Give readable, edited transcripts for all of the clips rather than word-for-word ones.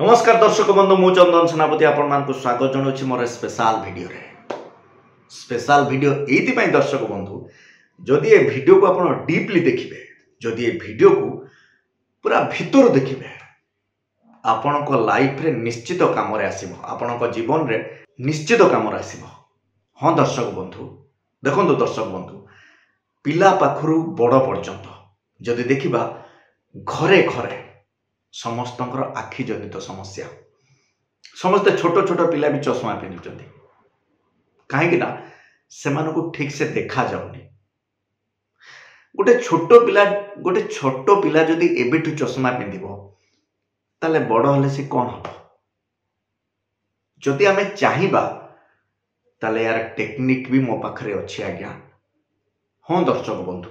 नमस्कार दर्शक बंधु मु चंदन सेनापति आपण मानक स्वागत जनाऊँ मोर स्पेशल वीडियो रे। स्पेशल वीडियो ये दर्शक बंधु जदि ये वीडियो को आप डीपली देखिए, जदि ये वीडियो को पूरा भितर देखिए, आपण को लाइफ रे निश्चित काम रे आसीबो, आपण को जीवन रे निश्चित काम रे आसीबो। हाँ दर्शक बंधु देखंतु, दर्शक बंधु पिला पाखरु बड़ पर्यंत जदि देखिबा घरे घरे समस्तंकर आखि जनित समस्या, समस्ते छोट छोट पिला भी चश्मा पिंधुचंती कहीं सेमानकु ठीक से देखा जाउनी। गोटे छोट पिला जदि एबेठु चश्मा पिंधिबो ताले बड़ हले से कौन हम, जदि आमे चाहिबा ताले यार टेक्निक भी मो पाखरे अछि आज्ञा। हाँ दर्शक बंधु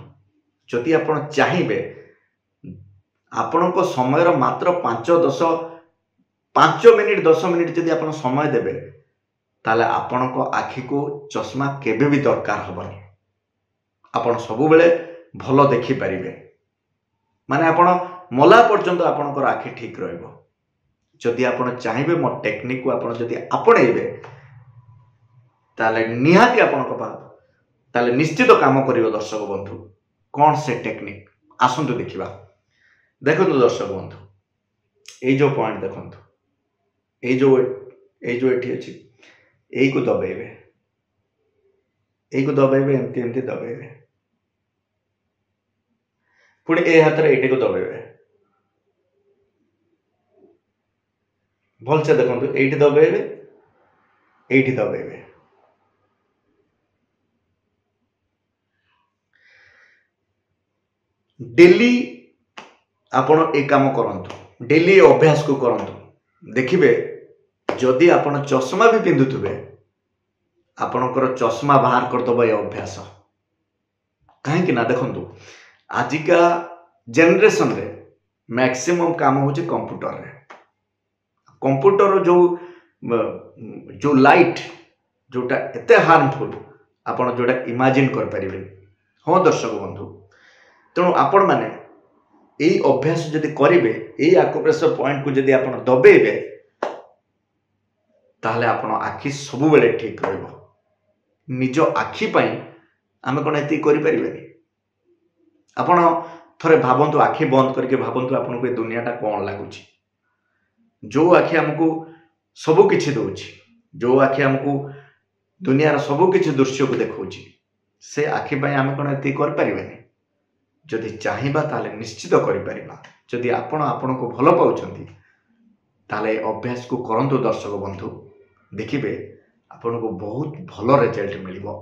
जदि आपण चाहिबे आपण को समय मात्र 5 मिनिट 10 मिनिट जदि आपण समय देबे ताले आपण को आखि को चश्मा केबे भी दरकार हबनी। आपण सब बेले भलो देखि परिबे, माने आपण मला पर्यंत आपणकर आखि ठीक रहइबो। जदि आपण चाहिबे मो टेक्निक को आपण जदि आपणेइबे ताले निहाती आपण को ताले निश्चित काम करिवो। दर्शक बंधु कौन से टेक्निक आसंतु देखिबा। देखो दर्शक बंधु ये जो पॉइंट देखो, ये जो एठी अछि एई को दबेबे, एमती एमती दबेबे, पुणी ए हाथ रे एटी को दबेबे, भल से देखो एठी दबेबे, एठी दबेबे। डेली आपण ए काम करंतु, डेली अभ्यास को करंतु, देखिबे जदि आपण चश्मा भी पिंधुथुबे आपणकर चश्मा बाहर करदबो ए अभ्यास। कहीं ना देखंतु आजिका जनरेशन रे मैक्सिमम काम होचे कंप्यूटर रे। कंप्यूटर जो लाइट जोटा एते हार्मफुल आपण जोटा इमेजिन कर परिबे। हाँ दर्शक बंधु तेणु आपण माने यही अभ्यास जदि करेंगे, यही आकुप्रेशर पॉइंट को जदि आपण दबेबे ताहले आपण आखि सब बेले ठीक रहइबो। निज आखि पई आमे कोन एति करि परिबेनी। आपण थरे भाबंतु, आखि बंद करके भाबंतु आपण को ए दुनियाटा कोन लागुची। जो आखि हमको सब किछि दोछि, जो आखि हमको दुनियार सब किछि दृश्य को देखौछि, से आखि पई आमे कोन एति कर परिबेनी। जदि चाहिबा ताले निश्चित करि परिबा। जदि आपण को भलो पाउछंती ताले अभ्यास को करंतु दर्शक बंधु, देखिबे आपण को बहुत भलो रिजल्ट मिलिबो।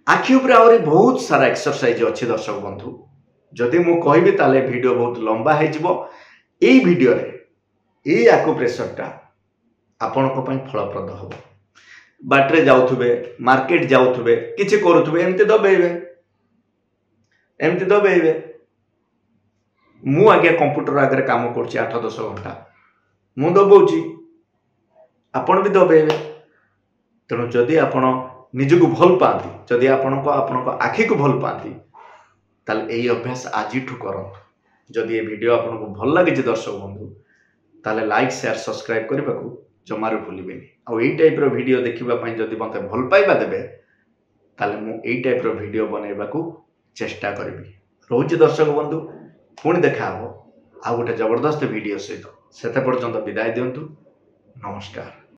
आखि ऊपर आउरी बहुत सारा एक्सरसाइज अछि दर्शक बंधु, जदि मु कहिबे ताले वीडियो बहुत लंबा हे जिवो। एई वीडियो रे एई आकुप्रेशरटा आपण को पई फलप्रद हो। बाटरे जाउथुबे, मार्केट जाउथुबे, किछि करूथुबे, एमते दबेइबे। मु आगे कंप्यूटर आगे काम करछि 8-10 घंटा, मु दबौछि, आपण भी दबेइबे। तेणु जदि आपण निजको भल पाती, जदि आपण को आखि को भल पाती ताले एई अभ्यास आजिठु करंतु। जदि ये वीडियो आपण को भल लागे दर्शक बंधु ताले लाइक शेयर सब्सक्राइब करबा को जमारो भूलिबेनी। आ एई टाइप रो वीडियो देखिबा पई जदि मते भल पाइबा देबे ताले मु एई टाइप रो वीडियो बनैबा को चेष्टा करी। रोचे दर्शक बंधु पुणी देखा आ गोटे जबरदस्त वीडियो सहित। सेते पर्यंत विदाय दियंतु। नमस्कार।